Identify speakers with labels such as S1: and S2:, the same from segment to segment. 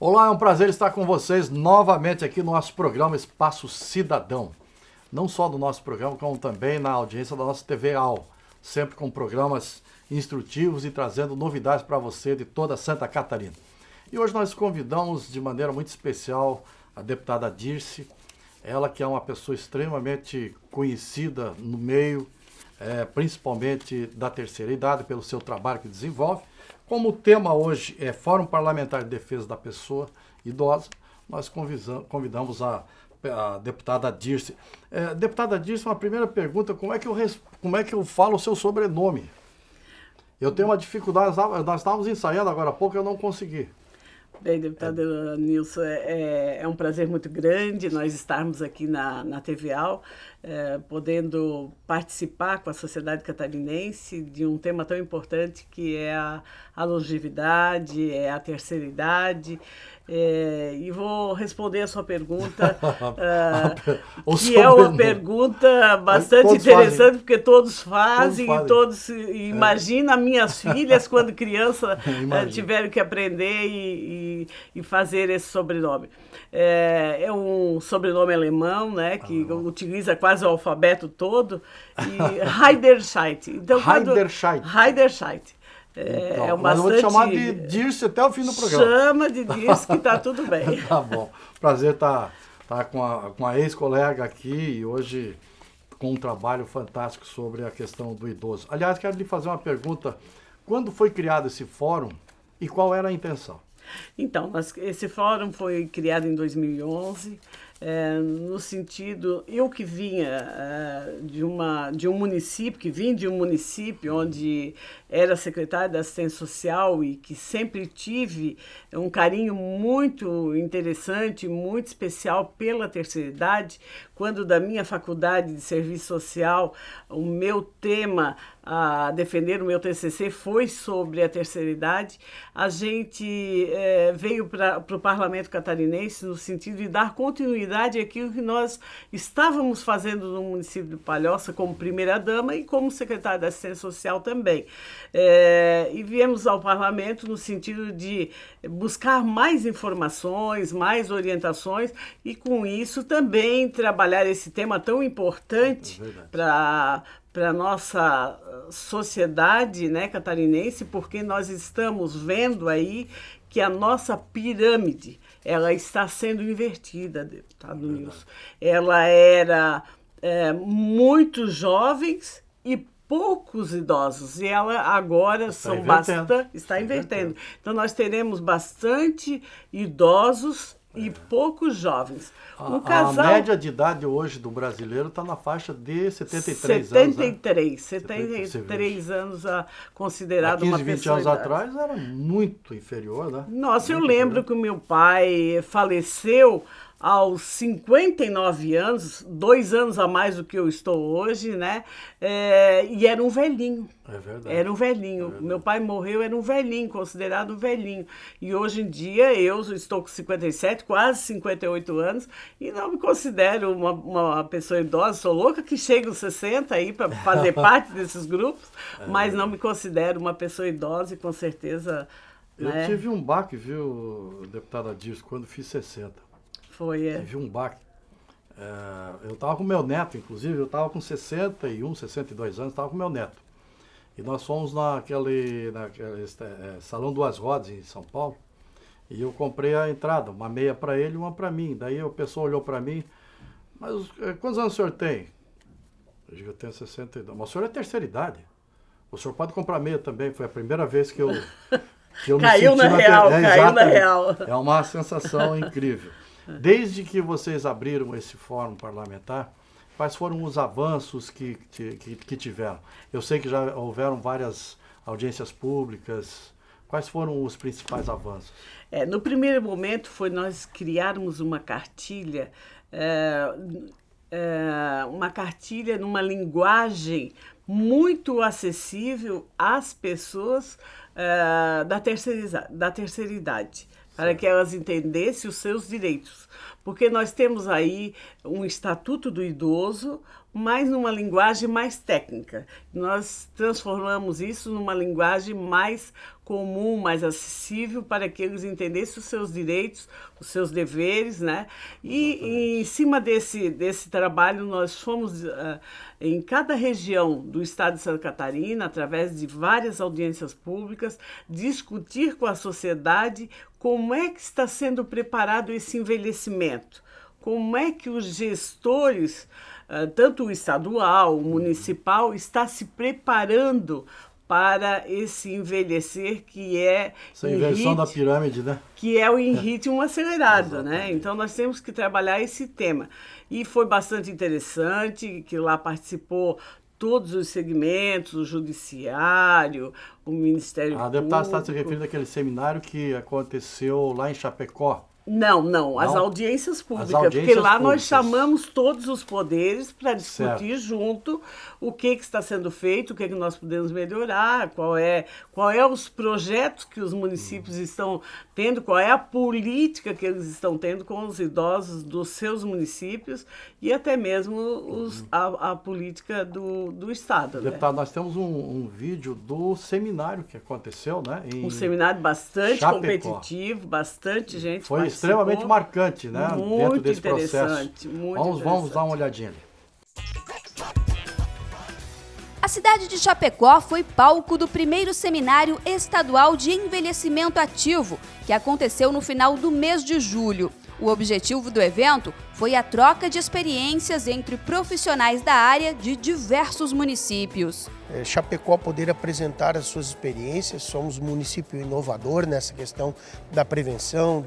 S1: Olá, é um prazer estar com vocês novamente aqui no nosso programa Espaço Cidadão. Não só do nosso programa, como também na audiência da nossa TV AL. Sempre com programas instrutivos e trazendo novidades para você de toda Santa Catarina. E hoje nós convidamos de maneira muito especial a deputada Dirce, ela que é uma pessoa extremamente conhecida no meio, principalmente da terceira idade, pelo seu trabalho que desenvolve. Como o tema hoje é Fórum Parlamentar de Defesa da Pessoa Idosa, nós convidamos a deputada Dirce. Deputada Dirce, uma primeira pergunta, como é que eu falo o seu sobrenome? Eu tenho uma dificuldade, nós estávamos ensaiando agora há pouco e eu não consegui.
S2: Bem, deputada Nilson, é um prazer muito grande nós estarmos aqui na TV AL, podendo participar com a sociedade catarinense de um tema tão importante que é a longevidade, é a terceira idade. E vou responder a sua pergunta, que é uma pergunta bastante interessante, porque todos fazem. E todos imaginam minhas filhas quando criança tiveram que aprender e fazer esse sobrenome. É um sobrenome alemão, né, que utiliza quase o alfabeto todo, e Heiderscheit. Então, Heiderscheit.
S1: Então, mas eu vou te chamar de Dirce até o fim do programa.
S2: Chama de Dirce que tá tudo bem.
S1: Tá bom. Prazer estar com a ex-colega aqui e hoje com um trabalho fantástico sobre a questão do idoso. Aliás, quero lhe fazer uma pergunta. Quando foi criado esse fórum e qual era a intenção?
S2: Então, esse fórum foi criado em 2011, no sentido, eu que vinha de um município onde era secretária da Assistência Social e que sempre tive um carinho muito interessante, muito especial pela terceira idade. Quando da minha faculdade de serviço social, o meu tema a defender o meu TCC foi sobre a terceira idade, a gente veio para o Parlamento Catarinense no sentido de dar continuidade àquilo que nós estávamos fazendo no município de Palhoça como primeira-dama e como secretária da Assistência Social também. E viemos ao Parlamento no sentido de buscar mais informações, mais orientações e, com isso, também trabalhar esse tema tão importante para a nossa sociedade, né, catarinense, porque nós estamos vendo aí que a nossa pirâmide ela está sendo invertida, deputado Nilson. Ela era muito jovens e poucos idosos, e ela agora está invertendo. Então, nós teremos bastante idosos e poucos jovens.
S1: A média de idade hoje do brasileiro está na faixa de 73 anos.
S2: 73 anos, considerado uma pessoa.
S1: 15, 20 anos atrás era muito inferior, né?
S2: Nossa, eu lembro que o meu pai faleceu aos 59 anos, 2 anos a mais do que eu estou hoje, né? E era um velhinho.
S1: É verdade.
S2: Era um velhinho. É verdade. Meu pai morreu, era um velhinho, considerado um velhinho. E hoje em dia eu estou com 57, quase 58 anos, e não me considero uma pessoa idosa. Sou louca que chego aos 60 aí para fazer parte desses grupos, mas não me considero uma pessoa idosa e com certeza...
S1: Eu tive um baque, viu, deputada Dirce, quando fiz 60. Tive um baque. Eu estava com meu neto, inclusive, eu estava com 61, 62 anos, estava com meu neto. E nós fomos naquele Salão Duas Rodas, em São Paulo, e eu comprei a entrada, uma meia para ele e uma para mim. Daí a pessoa olhou para mim, mas quantos anos o senhor tem? Eu digo, eu tenho 62. Mas o senhor é terceira idade. O senhor pode comprar meia também, foi a primeira vez que eu
S2: caiu na real, caiu na real.
S1: É uma sensação incrível. Desde que vocês abriram esse fórum parlamentar, quais foram os avanços que tiveram? Eu sei que já houveram várias audiências públicas. Quais foram os principais avanços?
S2: No primeiro momento foi nós criarmos uma cartilha numa linguagem muito acessível às pessoas da terceira idade. para que elas entendessem os seus direitos. Porque nós temos aí um Estatuto do Idoso, mas numa linguagem mais técnica. Nós transformamos isso numa linguagem mais comum, mais acessível, para que eles entendessem os seus direitos, os seus deveres, né? E em cima desse trabalho, nós fomos em cada região do estado de Santa Catarina, através de várias audiências públicas, discutir com a sociedade como é que está sendo preparado esse envelhecimento, como é que os gestores, tanto o estadual, o municipal, está se preparando para esse envelhecer que é
S1: essa inversão da pirâmide, né?
S2: Que é o em ritmo acelerado, né? Então nós temos que trabalhar esse tema. E foi bastante interessante que lá participou todos os segmentos, o judiciário, o Ministério Público.
S1: A deputada está se referindo àquele seminário que aconteceu lá em Chapecó.
S2: Não, as audiências públicas, porque lá nós chamamos todos os poderes para discutir junto o que está sendo feito, o que nós podemos melhorar, qual é os projetos que os municípios estão tendo, qual é a política que eles estão tendo com os idosos dos seus municípios e até mesmo a política do Estado.
S1: Deputado, nós temos um vídeo do seminário que aconteceu, né?
S2: Um seminário bastante
S1: Chapecó.
S2: Competitivo, bastante gente
S1: foi
S2: participou.
S1: Extremamente marcante, né?
S2: Muito
S1: dentro desse
S2: interessante,
S1: processo.
S2: Muito
S1: Vamos dar uma olhadinha ali.
S3: A cidade de Chapecó foi palco do primeiro seminário estadual de envelhecimento ativo, que aconteceu no final do mês de julho. O objetivo do evento foi a troca de experiências entre profissionais da área de diversos municípios.
S4: Chapecó poder apresentar as suas experiências, somos um município inovador nessa questão da prevenção,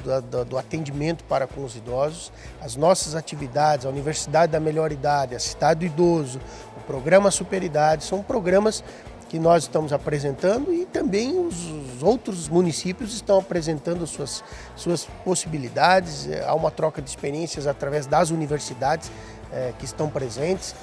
S4: do atendimento para com os idosos. As nossas atividades, a Universidade da Melhor Idade, a Cidade do Idoso, o Programa Superidade, são programas que nós estamos apresentando e também os outros municípios estão apresentando suas possibilidades. Há uma troca de experiências através das universidades que estão presentes.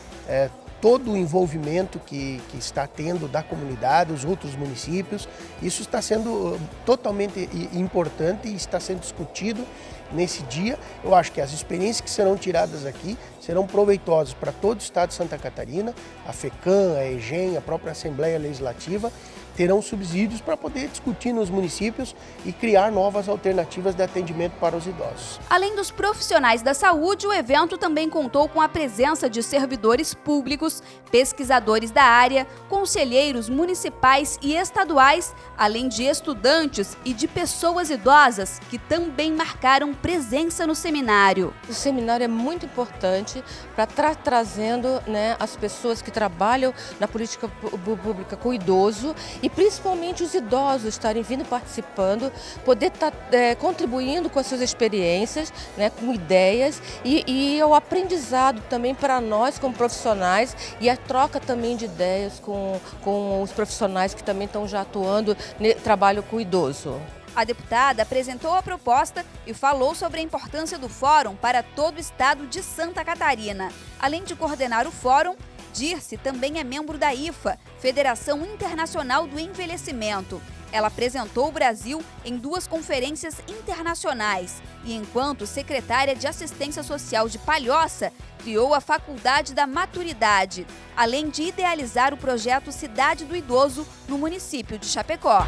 S4: Todo o envolvimento que está tendo da comunidade, os outros municípios, isso está sendo totalmente importante e está sendo discutido nesse dia. Eu acho que as experiências que serão tiradas aqui serão proveitosas para todo o estado de Santa Catarina, a FECAM, a EGEM, a própria Assembleia Legislativa, terão subsídios para poder discutir nos municípios e criar novas alternativas de atendimento para os idosos.
S3: Além dos profissionais da saúde, o evento também contou com a presença de servidores públicos, pesquisadores da área, conselheiros municipais e estaduais, além de estudantes e de pessoas idosas que também marcaram presença no seminário.
S5: O seminário é muito importante para estar trazendo, né, as pessoas que trabalham na política pública com o idoso e principalmente os idosos estarem vindo participando, poder estar contribuindo com as suas experiências, né, com ideias e o aprendizado também para nós como profissionais e a troca também de ideias com os profissionais que também estão já atuando no trabalho com o idoso.
S3: A deputada apresentou a proposta e falou sobre a importância do fórum para todo o estado de Santa Catarina. Além de coordenar o fórum, Dirce também é membro da IFA, Federação Internacional do Envelhecimento. Ela apresentou o Brasil em 2 conferências internacionais e, enquanto secretária de Assistência Social de Palhoça, criou a Faculdade da Maturidade, além de idealizar o projeto Cidade do Idoso no município de Chapecó.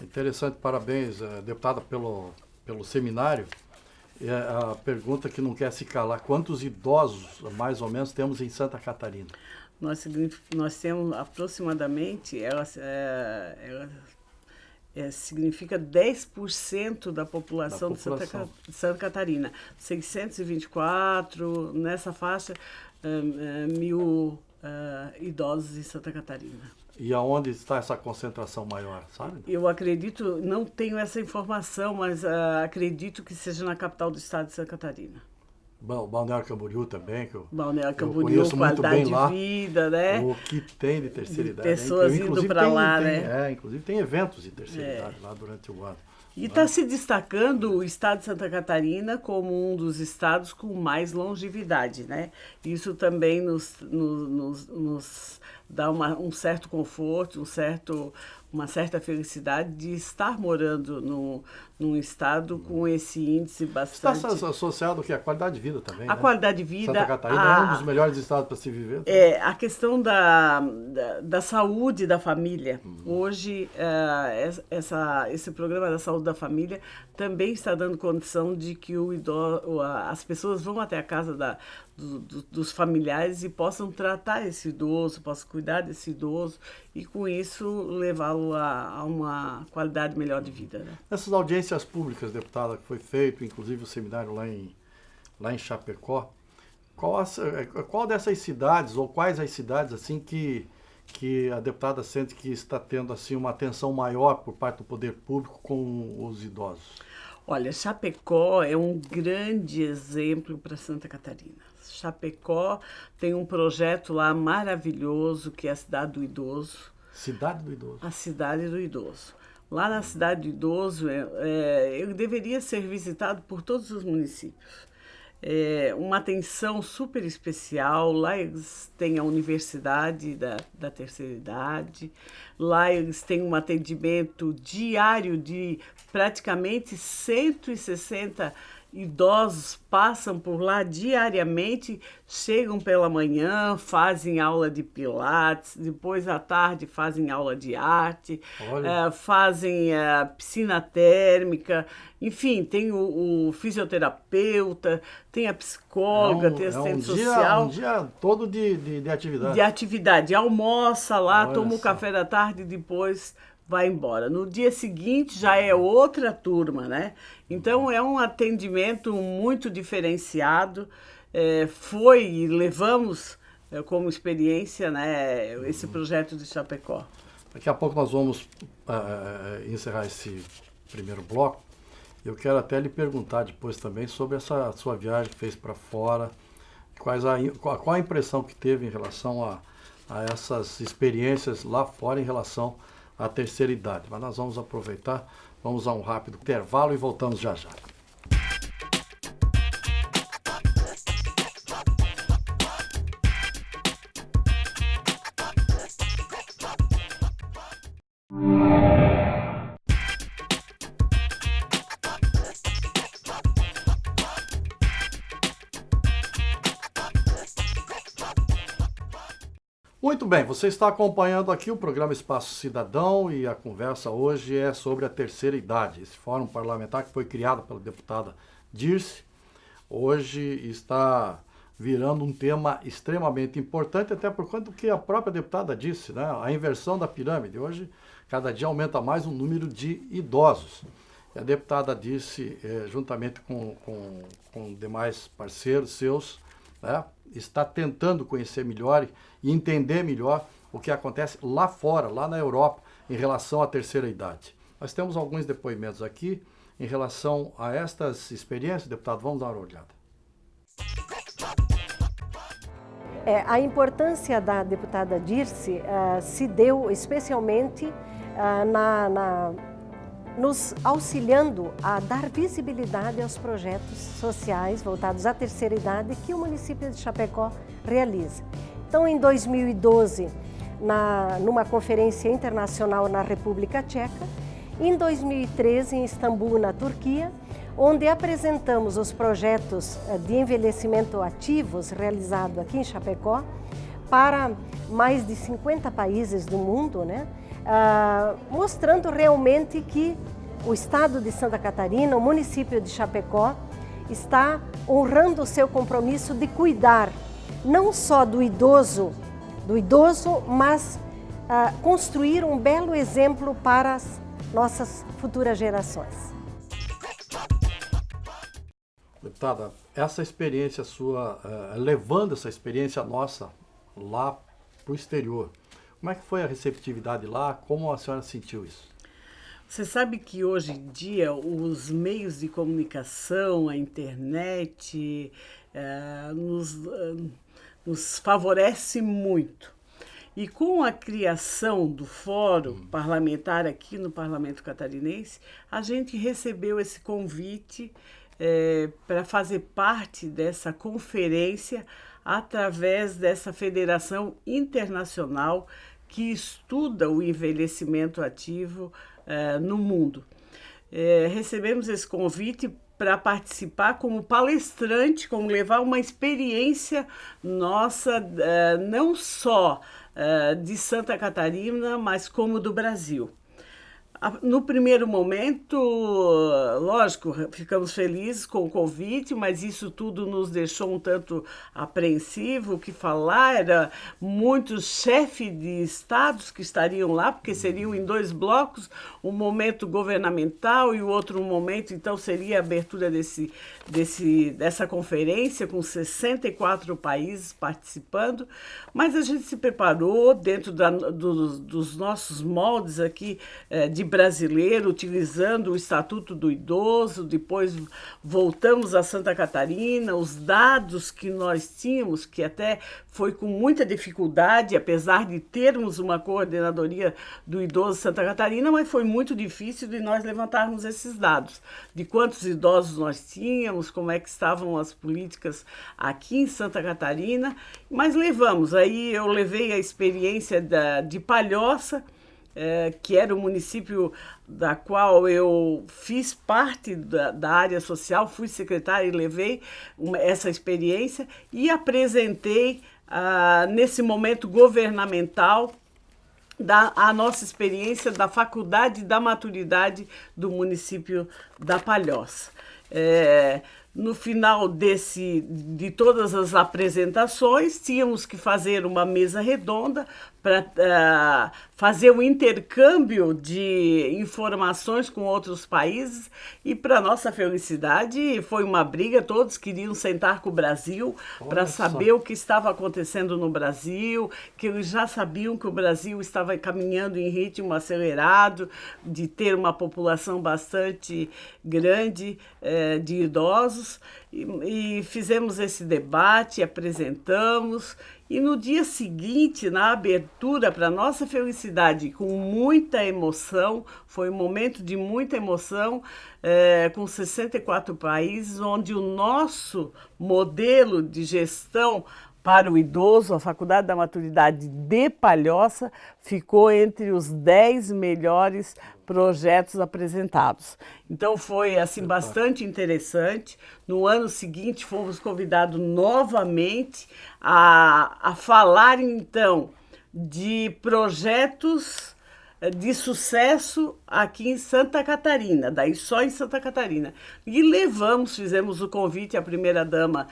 S1: Interessante, parabéns, deputada, pelo seminário. A pergunta que não quer se calar: quantos idosos, mais ou menos, temos em Santa Catarina?
S2: Nós temos aproximadamente, significa 10% da população de Santa Catarina. 624, nessa faixa, mil idosos em Santa Catarina.
S1: E aonde está essa concentração maior, sabe?
S2: Eu acredito, não tenho essa informação, mas acredito que seja na capital do estado de Santa Catarina.
S1: Bom, Balneário Camboriú também, que
S2: Balneário Camboriú, qualidade de vida, né?
S1: O que tem de terceira idade.
S2: Pessoas indo para lá, né?
S1: Inclusive tem eventos de terceira idade lá durante o ano.
S2: E está se destacando o estado de Santa Catarina como um dos estados com mais longevidade, né? Isso também nos dá um certo conforto, uma certa felicidade de estar morando num estado com esse índice bastante...
S1: Está associado à qualidade de vida também,
S2: A
S1: né?
S2: qualidade de vida...
S1: Santa Catarina é um dos melhores estados para se viver.
S2: A questão da saúde da família. Hoje, esse programa da saúde da família também está dando condição de que as pessoas vão até a casa dos familiares e possam tratar esse idoso, possam cuidar desse idoso e, com isso, levá-lo a uma qualidade melhor de vida. Né?
S1: Essas audiências públicas, deputada, que foi feito, inclusive o seminário lá em Chapecó, qual dessas cidades, ou quais as cidades assim que a deputada sente que está tendo assim uma atenção maior por parte do poder público com os idosos?
S2: Olha, Chapecó é um grande exemplo para Santa Catarina. Chapecó tem um projeto lá maravilhoso que é a Cidade do Idoso.
S1: Cidade do Idoso.
S2: A Cidade do Idoso. Lá na Cidade do Idoso, ele deveria ser visitado por todos os municípios. Uma atenção super especial. Lá eles têm a Universidade da Terceira Idade. Lá eles têm um atendimento diário de praticamente 160 idosos passam por lá diariamente, chegam pela manhã, fazem aula de pilates, depois à tarde fazem aula de arte, fazem piscina térmica, enfim, tem o fisioterapeuta, tem a psicóloga, tem assistente social.
S1: Um dia todo de atividade.
S2: De atividade. Almoça lá, toma o café da tarde e depois vai embora. No dia seguinte já é outra turma, né? Então é um atendimento muito diferenciado. E levamos como experiência, né, esse projeto de Chapecó.
S1: Daqui a pouco nós vamos encerrar esse primeiro bloco. Eu quero até lhe perguntar depois também sobre essa sua viagem que fez para fora, qual a impressão que teve em relação a essas experiências lá fora em relação à terceira idade. Mas nós vamos aproveitar, vamos a um rápido intervalo e voltamos já já. Muito bem, você está acompanhando aqui o programa Espaço Cidadão e a conversa hoje é sobre a terceira idade. Esse fórum parlamentar que foi criado pela deputada Dirce, hoje está virando um tema extremamente importante, até por conta do que a própria deputada disse, né? A inversão da pirâmide. Hoje, cada dia aumenta mais o número de idosos. E a deputada disse, juntamente com demais parceiros seus, né, está tentando conhecer melhor e entender melhor o que acontece lá fora, lá na Europa, em relação à terceira idade. Nós temos alguns depoimentos aqui em relação a estas experiências, deputado, vamos dar uma olhada.
S6: A importância da deputada Dirce se deu especialmente nos auxiliando a dar visibilidade aos projetos sociais voltados à terceira idade que o município de Chapecó realiza. Então, em 2012, numa conferência internacional na República Tcheca, em 2013, em Istambul, na Turquia, onde apresentamos os projetos de envelhecimento ativos realizados aqui em Chapecó para mais de 50 países do mundo, né? Mostrando realmente que o estado de Santa Catarina, o município de Chapecó, está honrando o seu compromisso de cuidar não só do idoso, mas construir um belo exemplo para as nossas futuras gerações.
S1: Deputada, essa experiência sua, levando essa experiência nossa lá para o exterior, como é que foi a receptividade lá? Como a senhora sentiu isso?
S2: Você sabe que hoje em dia os meios de comunicação, a internet, nos favorece muito. E com a criação do fórum parlamentar aqui no Parlamento Catarinense, a gente recebeu esse convite para fazer parte dessa conferência através dessa federação internacional que estuda o envelhecimento ativo no mundo. Recebemos esse convite para participar como palestrante, como levar uma experiência nossa, não só de Santa Catarina, mas como do Brasil. No primeiro momento, lógico, ficamos felizes com o convite, mas isso tudo nos deixou um tanto apreensivo. O que falar era muitos chefes de estados que estariam lá, porque seriam em 2 blocos, um momento governamental e o outro momento, então, seria a abertura dessa conferência, com 64 países participando. Mas a gente se preparou dentro dos nossos moldes aqui de brasileiro, utilizando o Estatuto do Idoso. Depois voltamos a Santa Catarina, os dados que nós tínhamos, que até foi com muita dificuldade, apesar de termos uma coordenadoria do idoso Santa Catarina, mas foi muito difícil de nós levantarmos esses dados, de quantos idosos nós tínhamos, como é que estavam as políticas aqui em Santa Catarina, mas levamos. Aí eu levei a experiência de Palhoça, que era o município da qual eu fiz parte da área social, fui secretária e levei essa experiência e apresentei, nesse momento governamental, a nossa experiência da Faculdade da Maturidade do município da Palhoça. No final de todas as apresentações, tínhamos que fazer uma mesa redonda para fazer o intercâmbio de informações com outros países, e, para nossa felicidade, foi uma briga. Todos queriam sentar com o Brasil para saber o que estava acontecendo no Brasil, que eles já sabiam que o Brasil estava caminhando em ritmo acelerado, de ter uma população bastante grande de idosos, e fizemos esse debate, apresentamos. E no dia seguinte, na abertura, para nossa felicidade, com muita emoção, foi um momento de muita emoção, com 64 países, onde o nosso modelo de gestão para o idoso, a Faculdade da Maturidade de Palhoça, ficou entre os 10 melhores projetos apresentados. Então foi assim bastante interessante. No ano seguinte fomos convidados novamente a falar então de projetos de sucesso aqui em Santa Catarina, daí só em Santa Catarina. E fizemos o convite à primeira-dama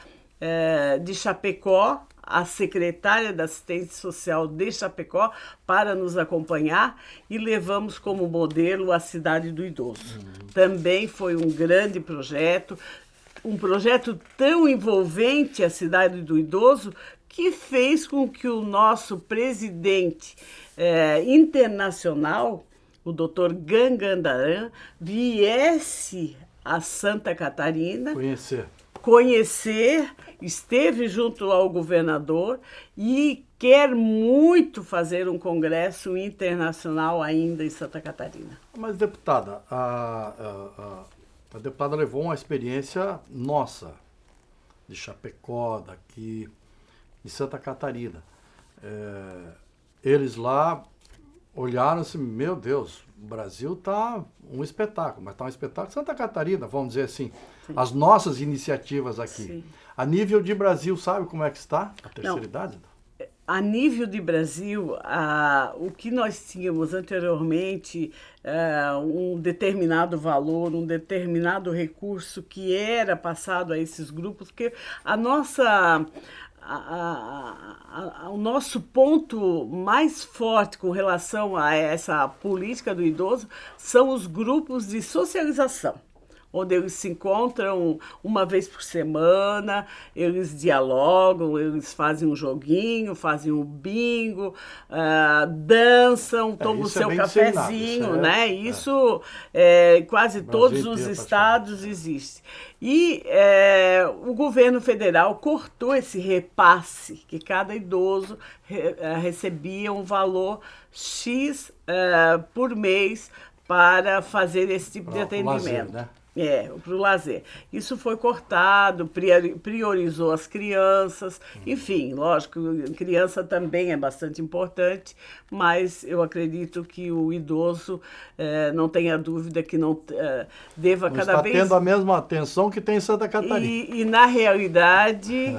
S2: de Chapecó, a secretária da Assistência Social de Chapecó, para nos acompanhar, e levamos como modelo a Cidade do Idoso. Também foi um grande projeto, um projeto tão envolvente, a Cidade do Idoso, que fez com que o nosso presidente internacional, o Dr. Gangandaran, viesse a Santa Catarina conhecer, esteve junto ao governador e quer muito fazer um congresso internacional ainda em Santa Catarina.
S1: Mas, deputada, a deputada levou uma experiência nossa, de Chapecó, daqui, de Santa Catarina. Eles lá olharam assim, meu Deus, o Brasil está um espetáculo, mas está um espetáculo Santa Catarina, vamos dizer assim. Sim. As nossas iniciativas aqui. Sim. A nível de Brasil, sabe como é que está a terceira idade?
S2: A nível de Brasil, o que nós tínhamos anteriormente, um determinado valor, um determinado recurso que era passado a esses grupos, porque o nosso ponto mais forte com relação a essa política do idoso são os grupos de socialização. onde eles se encontram uma vez por semana, eles dialogam, eles fazem um joguinho, fazem um bingo, dançam, tomam o seu cafezinho, né? Isso quase todos os estados existe. E o governo federal cortou esse repasse, que cada idoso recebia um valor X por mês para fazer esse tipo de atendimento.
S1: Lazer, né?
S2: Para o lazer. Isso foi cortado, priorizou as crianças, enfim, lógico, criança também é bastante importante, mas eu acredito que o idoso não tenha dúvida que não deva cada
S1: está
S2: vez...
S1: tendo a mesma atenção que tem em Santa Catarina.
S2: E na realidade,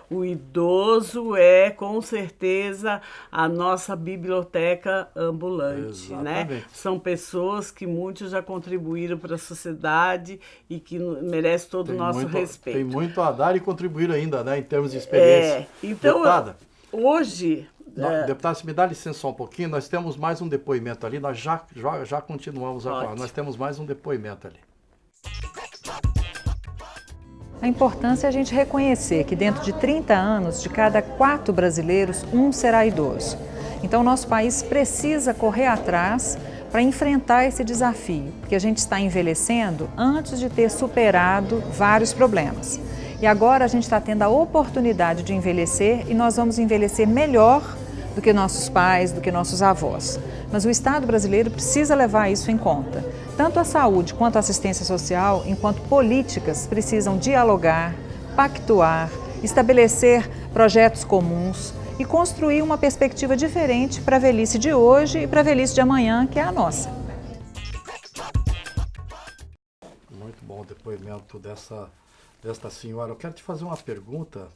S2: o idoso é com certeza a nossa biblioteca ambulante, né? São pessoas que muitos já contribuíram para a sociedade e que merece todo o nosso respeito.
S1: Tem muito a dar e contribuir ainda, né, em termos de experiência.
S2: Então,
S1: deputada,
S2: hoje...
S1: Deputada, se me dá licença só um pouquinho, nós temos mais um depoimento ali, nós já continuamos agora, nós temos mais um depoimento ali.
S7: A importância é a gente reconhecer que dentro de 30 anos, de cada 4 brasileiros, 1 será idoso. Então, o nosso país precisa correr atrás para enfrentar esse desafio, porque a gente está envelhecendo antes de ter superado vários problemas. E agora a gente está tendo a oportunidade de envelhecer e nós vamos envelhecer melhor do que nossos pais, do que nossos avós. Mas o Estado brasileiro precisa levar isso em conta. Tanto a saúde quanto a assistência social, enquanto políticas, precisam dialogar, pactuar, estabelecer projetos comuns e construir uma perspectiva diferente para a velhice de hoje e para a velhice de amanhã, que é a nossa.
S1: Muito bom o depoimento desta senhora. Eu quero te fazer uma pergunta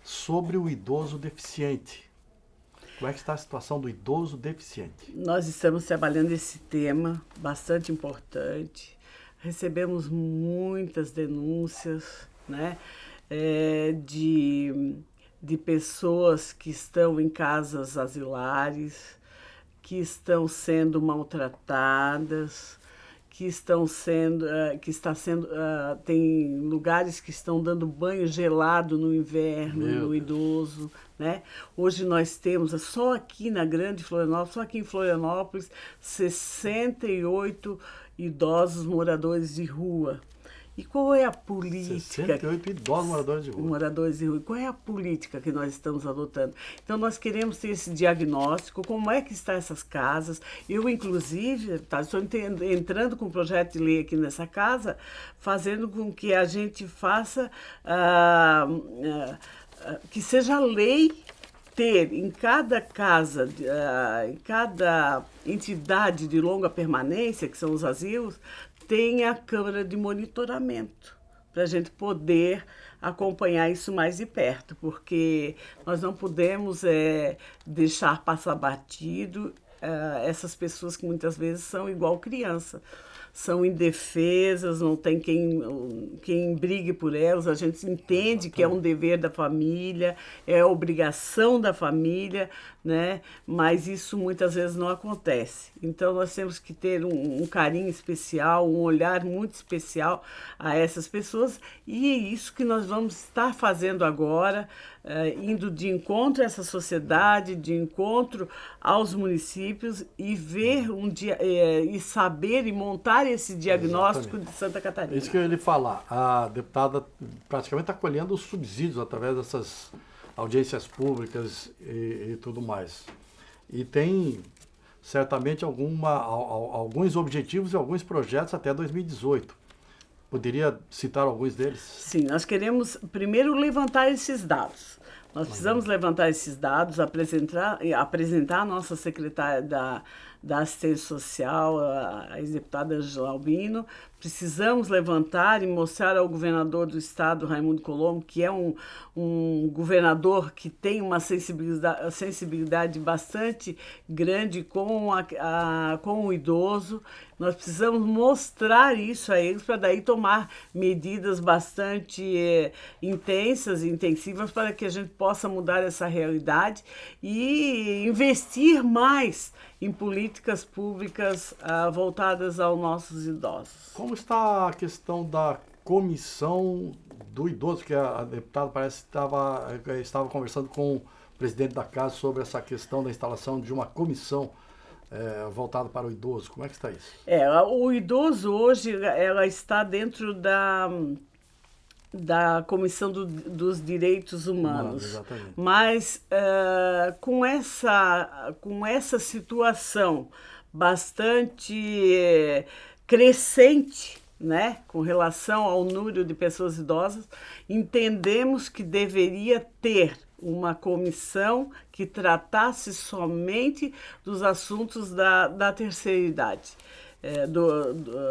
S1: sobre o idoso deficiente. Como é que está a situação do idoso deficiente?
S2: Nós estamos trabalhando esse tema bastante importante. Recebemos muitas denúncias, né, de pessoas que estão em casas asilares, que estão sendo maltratadas, tem lugares que estão dando banho gelado no inverno no idoso, né? Hoje nós temos, só aqui na Grande Florianópolis, só aqui em Florianópolis, 68 idosos moradores de rua. E qual é a política?
S1: 68 idosos moradores de rua.
S2: Moradores de rua. Qual é a política que nós estamos adotando? Então, nós queremos ter esse diagnóstico, como é que estão essas casas. Eu, inclusive, estou entrando com um projeto de lei aqui nessa casa, fazendo com que a gente faça, que seja lei ter em cada casa, em cada entidade de longa permanência, que são os asilos, tem a câmara de monitoramento, para a gente poder acompanhar isso mais de perto, porque nós não podemos deixar passar batido essas pessoas que muitas vezes são igual criança. São indefesas, não tem quem brigue por elas, a gente entende que é um dever da família, é obrigação da família, né? Mas isso muitas vezes não acontece. Então nós temos que ter um carinho especial, um olhar muito especial a essas pessoas, e é isso que nós vamos estar fazendo agora, indo de encontro a essa sociedade, de encontro aos municípios e ver e saber e montar esse diagnóstico de Santa Catarina.
S1: É isso que eu ia lhe falar. A deputada praticamente está colhendo os subsídios através dessas audiências públicas e tudo mais. E tem certamente alguns objetivos e alguns projetos até 2018. Poderia citar alguns deles? Sim,
S2: nós queremos primeiro levantar esses dados. Nós precisamos levantar esses dados, apresentar a nossa secretária da Assistência Social, a ex-deputada Angela Albino. Precisamos levantar e mostrar ao governador do estado, Raimundo Colombo, que é um governador que tem uma sensibilidade bastante grande com o idoso. Nós precisamos mostrar isso a eles para daí tomar medidas bastante intensas e intensivas para que a gente possa mudar essa realidade e investir mais em políticas políticas públicas voltadas aos nossos idosos.
S1: Como está a questão da comissão do idoso, que a deputada parece que estava conversando com o presidente da casa sobre essa questão da instalação de uma comissão voltada para o idoso. Como é que está isso?
S2: O idoso hoje ela está dentro da Comissão dos Direitos Humanos.
S1: Exatamente.
S2: Mas com essa situação bastante crescente, né, com relação ao número de pessoas idosas, entendemos que deveria ter uma comissão que tratasse somente dos assuntos da terceira idade.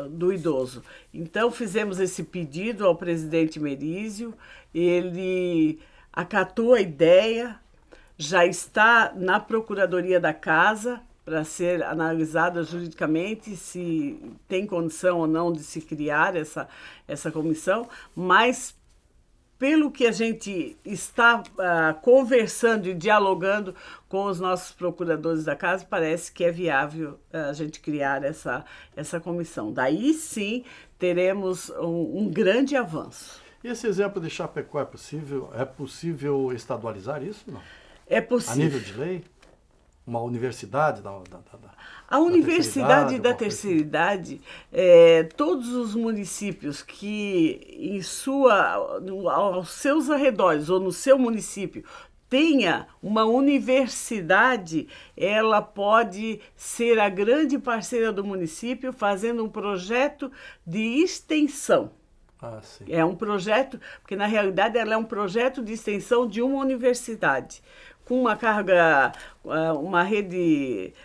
S2: Do idoso. Então, fizemos esse pedido ao presidente Merizio, ele acatou a ideia, já está na Procuradoria da Casa para ser analisada juridicamente se tem condição ou não de se criar essa comissão, mas pelo que a gente está conversando e dialogando com os nossos procuradores da casa, parece que é viável a gente criar essa comissão. Daí sim teremos um grande avanço.
S1: E esse exemplo de Chapecó é possível estadualizar isso? Não?
S2: É possível.
S1: A nível de lei? Uma universidade
S2: A Universidade da Terceira Idade, todos os municípios que aos seus arredores ou no seu município tenha uma universidade, ela pode ser a grande parceira do município fazendo um projeto de extensão.
S1: Sim.
S2: É um projeto, porque na realidade ela é um projeto de extensão de uma universidade, com uma carga,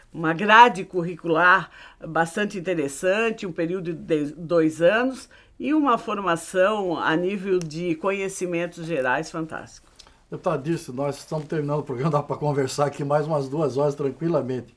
S2: uma grade curricular bastante interessante, um período de 2 anos e uma formação a nível de conhecimentos gerais fantástico.
S1: Deputado Dirce, nós estamos terminando o programa, dá para conversar aqui mais umas 2 horas tranquilamente,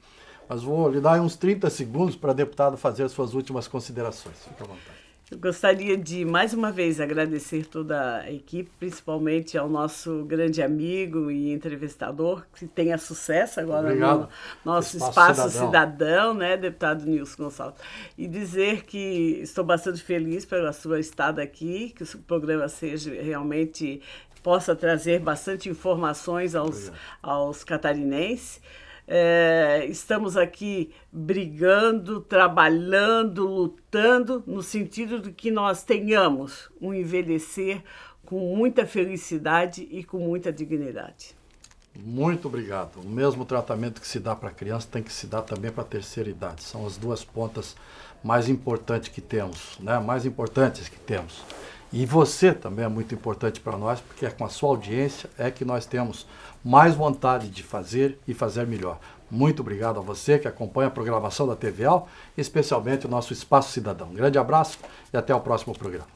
S1: mas vou lhe dar uns 30 segundos para a deputada fazer as suas últimas considerações. Fique à vontade.
S2: Eu gostaria de, mais uma vez, agradecer toda a equipe, principalmente ao nosso grande amigo e entrevistador, que tenha sucesso agora no nosso Espaço Cidadão, né, deputado Nilson Gonçalves. E dizer que estou bastante feliz pela sua estada aqui, que o programa realmente possa trazer bastante informações aos catarinenses. Estamos aqui brigando, trabalhando, lutando, no sentido de que nós tenhamos um envelhecer com muita felicidade e com muita dignidade.
S1: Muito obrigado. O mesmo tratamento que se dá para a criança tem que se dar também para a terceira idade. São as 2 pontas mais importantes que temos, né? Mais importantes que temos. E você também é muito importante para nós, porque é com a sua audiência que nós temos mais vontade de fazer e fazer melhor. Muito obrigado a você que acompanha a programação da TVAL, especialmente o nosso Espaço Cidadão. Um grande abraço e até o próximo programa.